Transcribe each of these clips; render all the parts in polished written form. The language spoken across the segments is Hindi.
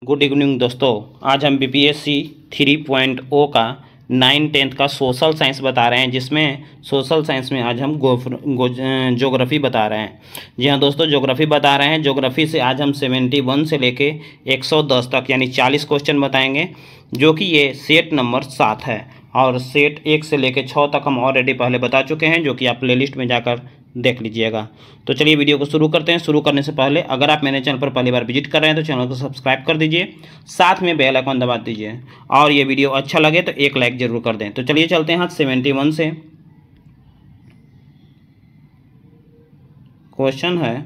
गुड इवनिंग दोस्तों। आज हम बीपीएससी 3.0 का 9-10 का सोशल साइंस बता रहे हैं, जिसमें सोशल साइंस में आज हम ज्योग्राफी बता रहे हैं। जी हाँ दोस्तों, ज्योग्राफी बता रहे हैं। ज्योग्राफी से आज हम 71 से लेके 110 तक यानी 40 क्वेश्चन बताएंगे, जो कि ये सेट नंबर 7 है। और सेट 1 से लेके 6 तक हम ऑलरेडी पहले बता चुके हैं, जो कि आप प्लेलिस्ट में जाकर देख लीजिएगा। तो चलिए वीडियो को शुरू करते हैं। शुरू करने से पहले अगर आप मेरे चैनल पर पहली बार विजिट कर रहे हैं तो चैनल को सब्सक्राइब कर दीजिए, साथ में बेल आइकन दबा दीजिए, और ये वीडियो अच्छा लगे तो एक लाइक जरूर कर दें। तो चलिए चलते हैं 71 से। क्वेश्चन है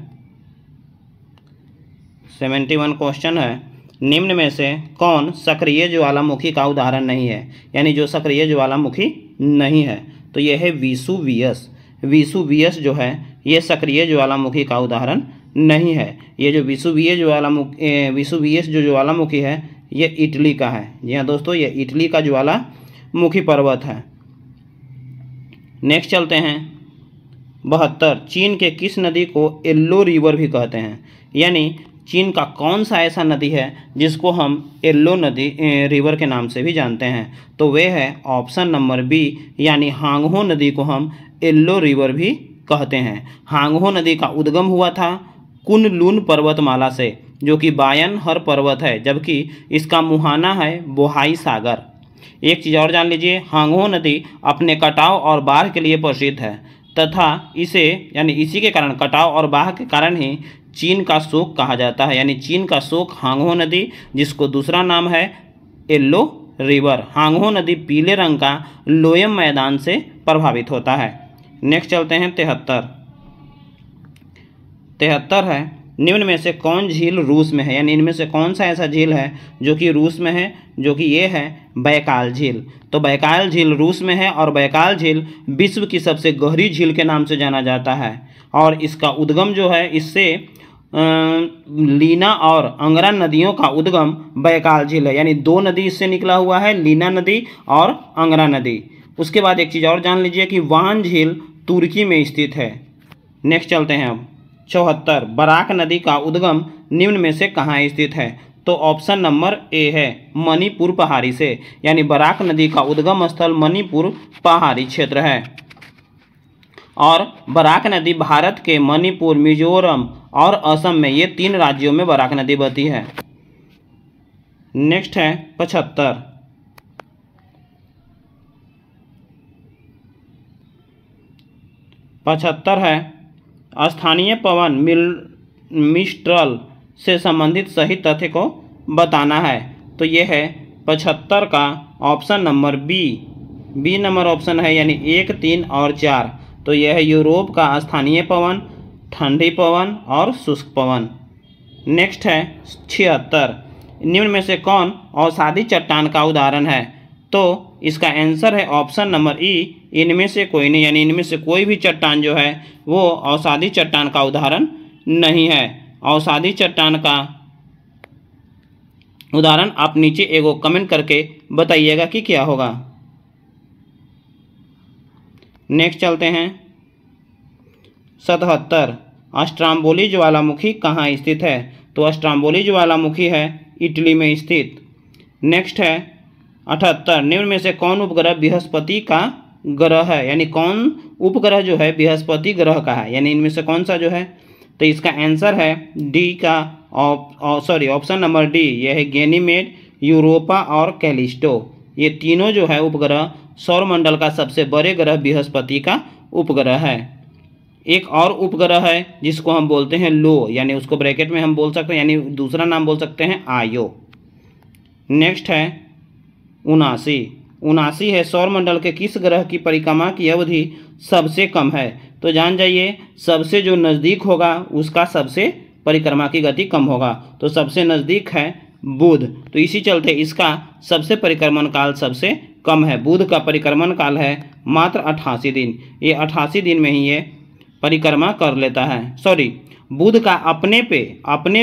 71 क्वेश्चन है, निम्न में से कौन सक्रिय ज्वालामुखी का उदाहरण नहीं है, यानी जो सक्रिय ज्वालामुखी नहीं है। तो यह है वेसुवियस। वेसुवियस जो है ये सक्रिय ज्वालामुखी का उदाहरण नहीं है। ये जो वेसुवियस जो ज्वालामुखी है ये इटली का है। जी हाँ दोस्तों, ये इटली का ज्वालामुखी पर्वत है। नेक्स्ट चलते हैं 72। चीन के किस नदी को येलो रिवर भी कहते हैं, यानी चीन का कौन सा ऐसा नदी है जिसको हम येलो नदी रिवर के नाम से भी जानते हैं। तो वे है ऑप्शन नंबर बी, यानी हांगहो नदी को हम येलो रिवर भी कहते हैं। हांगहो नदी का उद्गम हुआ था कुनलुन पर्वतमाला से, जो कि बायन हर पर्वत है, जबकि इसका मुहाना है बोहाई सागर। एक चीज़ और जान लीजिए, हांगहो नदी अपने कटाव और बाढ़ के लिए प्रसिद्ध है, तथा इसे यानी इसी के कारण, कटाव और बाढ़ के कारण ही चीन का शोक कहा जाता है। यानी चीन का शोक हांगहो नदी, जिसको दूसरा नाम है येलो रिवर। हांगहो नदी पीले रंग का लोयम मैदान से प्रभावित होता है। नेक्स्ट चलते हैं 73 है, निम्न में से कौन झील रूस में है, यानी इनमें से कौन सा ऐसा झील है जो कि रूस में है, जो कि ये है बैकाल झील। तो बैकाल झील रूस में है, और बैकाल झील विश्व की सबसे गहरी झील के नाम से जाना जाता है। और इसका उद्गम जो है, इससे लीना और अंगरा नदियों का उद्गम बैकाल झील है, यानी दो नदी इससे निकला हुआ है, लीना नदी और अंगरा नदी। उसके बाद एक चीज़ और जान लीजिए कि वान झील तुर्की में स्थित है। नेक्स्ट चलते हैं अब 74। बराक नदी का उद्गम निम्न में से कहाँ स्थित है। तो ऑप्शन नंबर ए है मणिपुर पहाड़ी से, यानी बराक नदी का उद्गम स्थल मणिपुर पहाड़ी क्षेत्र है। और बराक नदी भारत के मणिपुर, मिजोरम और असम में, ये 3 राज्यों में बराक नदी बहती है। नेक्स्ट है 75 है, स्थानीय पवन मिस्ट्रल से संबंधित सही तथ्य को बताना है। तो ये है 75 का option number B number option है, यानी 1, 3 और 4। तो यह है यूरोप का स्थानीय पवन, ठंडी पवन और शुष्क पवन। नेक्स्ट है 76। निम्न में से कौन अवसादी चट्टान का उदाहरण है। तो इसका आंसर है ऑप्शन नंबर ई, इनमें से कोई नहीं, यानी इनमें से कोई भी चट्टान जो है वो अवसादी चट्टान का उदाहरण नहीं है। अवसादी चट्टान का उदाहरण आप नीचे एगो कमेंट करके बताइएगा कि क्या होगा। नेक्स्ट चलते हैं 77। स्ट्राम्बोली ज्वालामुखी कहाँ स्थित है। तो स्ट्राम्बोली ज्वालामुखी है इटली में स्थित। नेक्स्ट है 78। निम्न में से कौन उपग्रह बृहस्पति का ग्रह है, यानी कौन उपग्रह जो है बृहस्पति ग्रह का है, यानी इनमें से कौन सा जो है। तो इसका आंसर है डी का ऑप्शन नंबर डी, यह है गैनीमेड, यूरोपा और कैलिस्टो। ये तीनों जो है उपग्रह सौरमंडल का सबसे बड़े ग्रह बृहस्पति का उपग्रह है। एक और उपग्रह है जिसको हम बोलते हैं लो, यानी उसको ब्रैकेट में हम बोल सकते हैं, यानी दूसरा नाम बोल सकते हैं आयो। नेक्स्ट है 79 है, सौरमंडल के किस ग्रह की परिक्रमा की अवधि सबसे कम है। तो जान जाइए, सबसे जो नज़दीक होगा उसका सबसे परिक्रमा की गति कम होगा। तो सबसे नज़दीक है बुध, तो इसी चलते इसका सबसे परिक्रमण काल सबसे कम है। बुध का परिक्रमण काल है मात्र 88 दिन। ये 88 दिन में ही ये परिक्रमा कर लेता है। सॉरी, बुध का अपने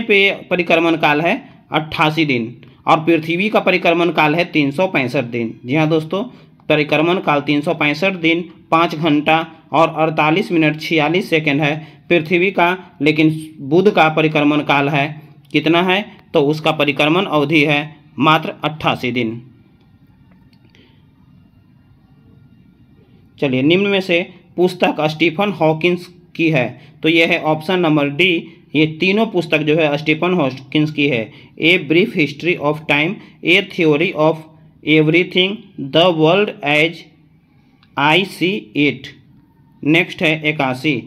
पे परिक्रमण काल है 88 दिन, और पृथ्वी का परिक्रमण काल है 365 दिन। जी हाँ दोस्तों, परिक्रमण काल 365 दिन 5 घंटा और 48 मिनट 46 सेकेंड है पृथ्वी का, लेकिन बुध का परिक्रमण काल है कितना है तो उसका परिक्रमण अवधि है मात्र 88 दिन। चलिए, निम्न में से पुस्तक स्टीफन हॉकिंस की है, तो यह है ऑप्शन नंबर डी। ये तीनों पुस्तक जो है स्टीफन हॉकिंस की है। A brief history of time, a theory of everything, the world as I see it. Next है 81,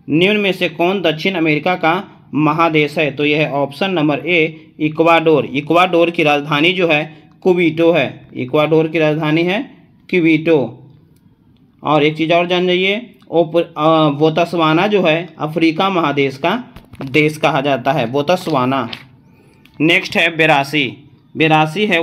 निम्न में से कौन दक्षिण अमेरिका का महादेश है, तो यह है option number A Ecuador. Ecuador की राजधानी जो है क्विटो है। इक्वाडोर की राजधानी है क्विटो। और एक चीज़ और जान जाइए, बोत्सवाना जो है अफ्रीका महादेश का देश कहा जाता है, बोत्सवाना। नेक्स्ट है 82। 82 है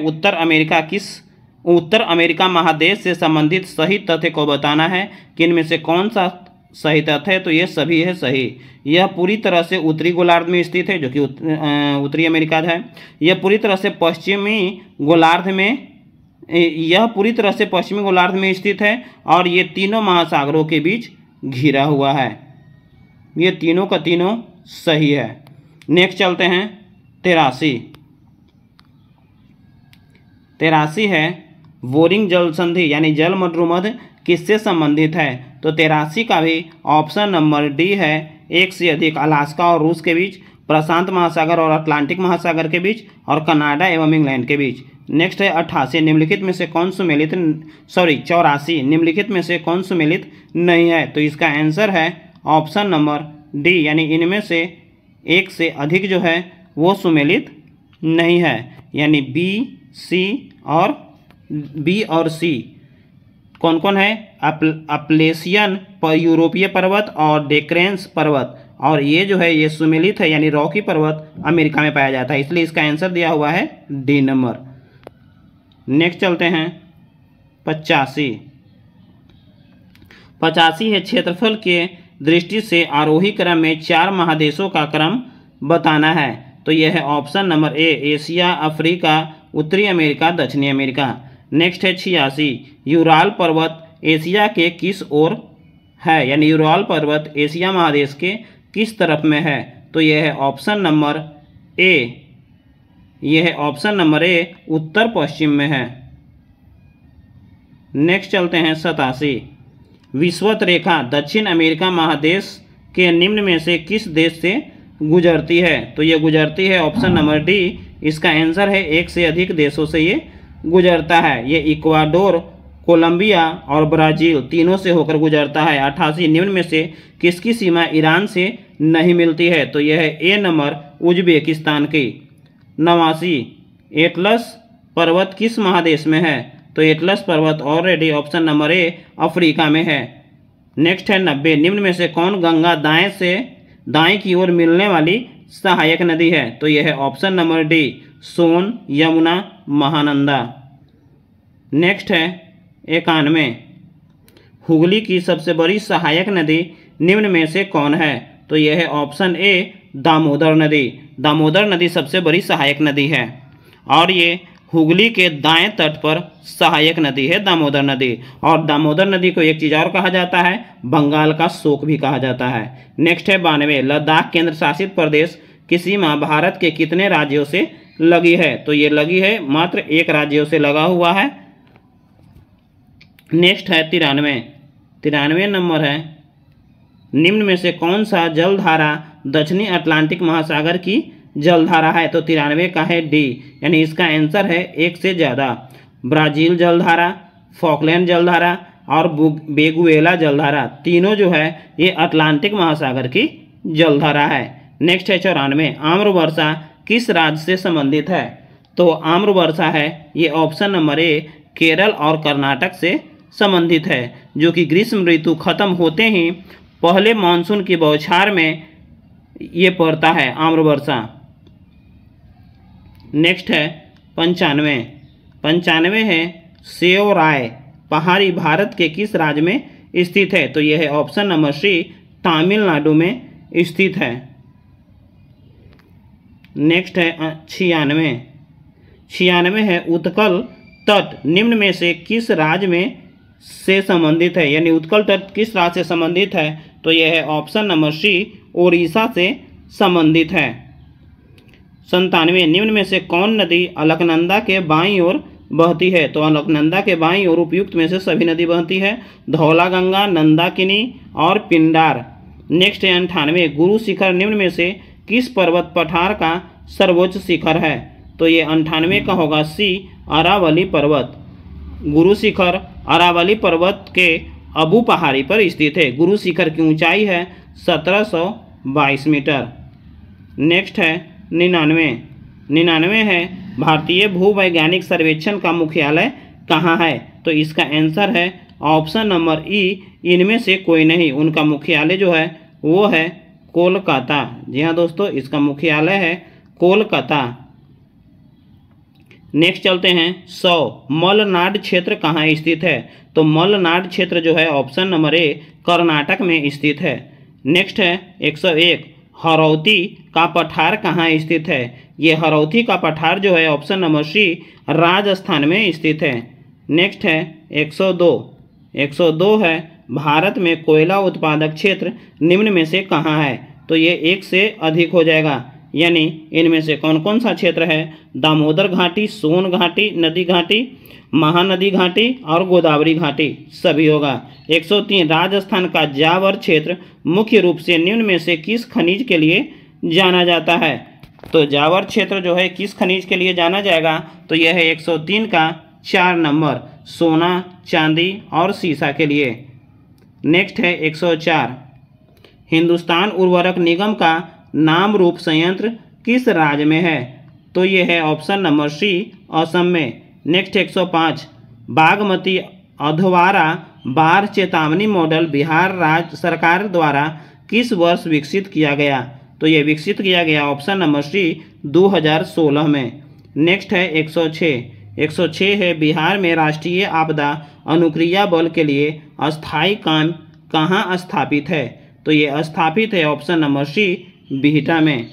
उत्तर अमेरिका महादेश से संबंधित सही तथ्य को बताना है कि इनमें से कौन सा सही तथ्य है, तो ये सभी है सही। यह पूरी तरह से उत्तरी गोलार्ध में स्थित है, जो कि उत्तरी अमेरिका है। यह पूरी तरह से पश्चिमी गोलार्ध में स्थित है और ये तीनों महासागरों के बीच घिरा हुआ है। ये तीनों का तीनों सही है। नेक्स्ट चलते हैं 83। 83 है बोरिंग जल संधि यानी जल मरुमध्य किससे संबंधित है, तो 83 का भी ऑप्शन नंबर डी है। एक से अधिक अलास्का और रूस के बीच, प्रशांत महासागर और अटलांटिक महासागर के बीच, और कनाडा एवं इंग्लैंड के बीच। नेक्स्ट है 88, निम्नलिखित में से कौन सुमेलित 84 निम्नलिखित में से कौन सुमेलित नहीं है, तो इसका आंसर है ऑप्शन नंबर डी, यानी इनमें से एक से अधिक जो है वो सुमेलित नहीं है, यानी बी और सी कौन कौन है, अपलेशियन यूरोपीय पर्वत और डेक्रेन्स पर्वत, और ये जो है ये सुमेलित है यानी रॉकी पर्वत अमेरिका में पाया जाता है, इसलिए इसका आंसर दिया हुआ है डी नंबर। नेक्स्ट चलते हैं 85। 85 है क्षेत्रफल के दृष्टि से आरोही क्रम में 4 महादेशों का क्रम बताना है, तो यह है option number A Asia, Africa, उत्तरी अमेरिका, दक्षिणी अमेरिका। नेक्स्ट है 86, यूराल पर्वत एशिया के किस ओर है, यानी यूराल पर्वत एशिया महादेश के किस तरफ में है, तो यह है ऑप्शन नंबर ए। यह है ऑप्शन नंबर ए उत्तर पश्चिम में है। नेक्स्ट चलते हैं 87, विषुवत रेखा दक्षिण अमेरिका महादेश के निम्न में से किस देश से गुजरती है, तो यह गुजरती है ऑप्शन नंबर डी। इसका आंसर है एक से अधिक देशों से ये गुजरता है। ये इक्वाडोर, कोलंबिया और ब्राज़ील तीनों से होकर गुजरता है। 88 निम्न में से किसकी सीमा ईरान से नहीं मिलती है, तो यह है ए नंबर उज्बेकिस्तान की। 89, एटलस पर्वत किस महादेश में है, तो एटलस पर्वत already option number A Africa में है। नेक्स्ट है 90, निम्न में से कौन गंगा दाएं की ओर मिलने वाली सहायक नदी है, तो यह है ऑप्शन नंबर डी सोन, यमुना, महानंदा। नेक्स्ट है 91, हुगली की सबसे बड़ी सहायक नदी निम्न में से कौन है, तो यह है ऑप्शन ए दामोदर नदी। दामोदर नदी सबसे बड़ी सहायक नदी है और ये हुगली के दाएं तट पर सहायक नदी है दामोदर नदी। और दामोदर नदी को एक चीज़ और कहा जाता है, बंगाल का शोक भी कहा जाता है। नेक्स्ट है 92, लद्दाख केंद्र शासित प्रदेश की सीमा भारत के कितने राज्यों से लगी है, तो ये लगी है मात्र एक राज्यों से लगा हुआ है। नेक्स्ट है 93 नंबर है, निम्न में से कौन सा जलधारा दक्षिणी अटलांटिक महासागर की जलधारा है, तो 93 का है डी, यानी इसका आंसर है एक से ज़्यादा। ब्राज़ील जलधारा, फॉकलैंड जलधारा और वेनेजुएला जलधारा तीनों जो है ये अटलांटिक महासागर की जलधारा है। नेक्स्ट है 94, आम्र वर्षा किस राज्य से संबंधित है, तो आम्र वर्षा है ये ऑप्शन नंबर ए केरल और कर्नाटक से संबंधित है, जो कि ग्रीष्म ऋतु खत्म होते ही पहले मानसून की बौछार में ये पड़ता है आम्र वर्षा। नेक्स्ट है 95 है सेओराय पहाड़ी भारत के किस राज्य में स्थित है, तो यह है ऑप्शन नंबर सी तमिलनाडु में स्थित है। नेक्स्ट है 96 है उत्कल तट निम्न में से किस राज्य में से संबंधित है, यानी उत्कल तट किस राज्य से संबंधित है, तो यह है ऑप्शन नंबर सी ओडिशा से संबंधित है। 97 निम्न में से कौन नदी अलकनंदा के बाईं ओर बहती है? तो अलकनंदा के बाईं ओर उपयुक्त में से सभी नदी बहती है, धौलागंगा, नंदाकिनी और पिंडार। नेक्स्ट है 98 गुरु शिखर निम्न में से किस पर्वत पठार का सर्वोच्च शिखर है? तो ये 98 का होगा सी, अरावली पर्वत। गुरु शिखर अरावली पर्वत के अबू पहाड़ी पर स्थित है। गुरु शिखर की ऊंचाई है 1722 मीटर। नेक्स्ट है 99 है भारतीय भूवैज्ञानिक सर्वेक्षण का मुख्यालय कहाँ है? तो इसका आंसर है ऑप्शन नंबर ई, इनमें से कोई नहीं। उनका मुख्यालय जो है वो है कोलकाता। जी हाँ दोस्तों, इसका मुख्यालय है कोलकाता। नेक्स्ट चलते हैं 100 मलनाड क्षेत्र कहाँ स्थित है? तो मलनाड क्षेत्र जो है ऑप्शन नंबर ए, कर्नाटक में स्थित है। नेक्स्ट है 101 हरौती का पठार कहाँ स्थित है? ये हरौती का पठार जो है ऑप्शन नंबर सी, राजस्थान में स्थित है। नेक्स्ट है 102 है भारत में कोयला उत्पादक क्षेत्र निम्न में से कहाँ है? तो ये एक से अधिक हो जाएगा, यानी इनमें से कौन कौन सा क्षेत्र है? दामोदर घाटी, सोन घाटी, नदी घाटी, महानदी घाटी और गोदावरी घाटी सभी होगा। 103 राजस्थान का जावर क्षेत्र मुख्य रूप से निम्न में से किस खनिज के लिए जाना जाता है? तो जावर क्षेत्र जो है किस खनिज के लिए जाना जाएगा? तो यह है 103 का 4 नंबर, सोना, चांदी और सीसा के लिए। नेक्स्ट है 104 हिंदुस्तान उर्वरक निगम का नाम रूप संयंत्र किस राज्य में है? तो ये है ऑप्शन नंबर सी, असम में। नेक्स्ट 105 बागमती अधवारा बाढ़ चेतावनी मॉडल बिहार राज्य सरकार द्वारा किस वर्ष विकसित किया गया? तो ये विकसित किया गया ऑप्शन नंबर सी, 2016 में। नेक्स्ट है 106 है बिहार में राष्ट्रीय आपदा अनुक्रिया बल के लिए अस्थायी काम कहाँ स्थापित है? तो ये स्थापित है ऑप्शन नंबर सी, बिहटा में।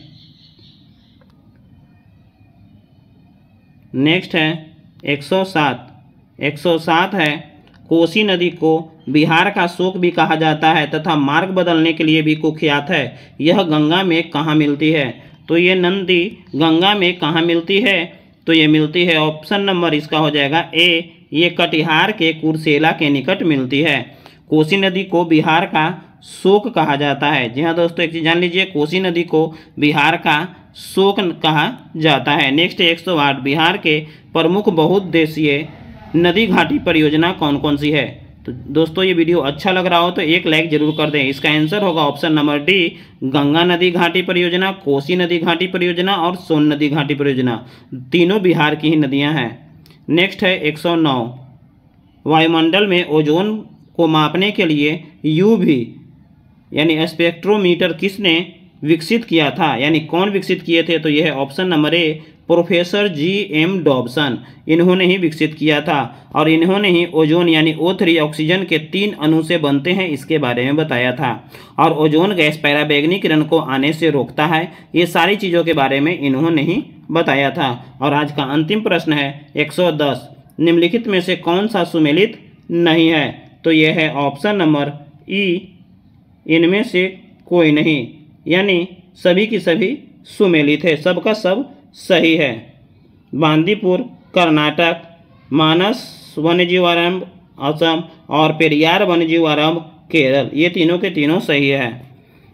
नेक्स्ट है 107 है कोसी नदी को बिहार का शोक भी कहा जाता है तथा मार्ग बदलने के लिए भी कुख्यात है। यह गंगा में कहाँ मिलती है? तो ये नदी गंगा में कहाँ मिलती है? तो ये मिलती है ऑप्शन नंबर इसका हो जाएगा ए, ये कटिहार के कुर्सेला के निकट मिलती है। कोसी नदी को बिहार का शोक कहा जाता है। जी हाँ दोस्तों, एक चीज़ जान लीजिए, कोसी नदी को बिहार का शोक कहा जाता है। नेक्स्ट 108 बिहार के प्रमुख बहुउद्देशीय नदी घाटी परियोजना कौन कौन सी है? तो दोस्तों ये वीडियो अच्छा लग रहा हो तो एक लाइक जरूर कर दें। इसका आंसर होगा ऑप्शन नंबर डी, गंगा नदी घाटी परियोजना, कोसी नदी घाटी परियोजना और सोन नदी घाटी परियोजना। तीनों बिहार की ही नदियाँ हैं। नेक्स्ट है 109 वायुमंडल में ओजोन को मापने के लिए यूवी यानी स्पेक्ट्रोमीटर किसने विकसित किया था? यानी कौन विकसित किए थे? तो यह है option number A, professor GM. Dobson. इन्होंने ही विकसित किया था और इन्होंने ही ओजोन यानी O3 ऑक्सीजन के 3 अणु से बनते हैं इसके बारे में बताया था। और ओजोन गैस पराबैंगनी किरण को आने से रोकता है। ये सारी चीज़ों के बारे में इन्होंने ही बताया था। और आज का अंतिम प्रश्न है 110 निम्नलिखित में से कौन सा सुमेलित नहीं है? तो यह है ऑप्शन नंबर ई, इनमें से कोई नहीं, यानी सभी की सभी सुमेलित है, सबका सब सही है। बांदीपुर कर्नाटक, मानस वन्यजीवारण्य असम और पेरियार वन्यजीवारण्य केरल, ये तीनों के तीनों सही है।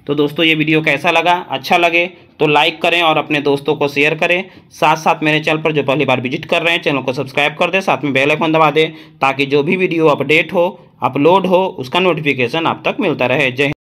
तो दोस्तों ये वीडियो कैसा लगा? अच्छा लगे तो लाइक करें और अपने दोस्तों को शेयर करें। साथ साथ मेरे चैनल पर जो पहली बार विजिट कर रहे हैं चैनल को सब्सक्राइब कर दें, साथ में बेल आइकन दबा दें ताकि जो भी वीडियो अपडेट हो अपलोड हो उसका नोटिफिकेशन आप तक मिलता रहे। जय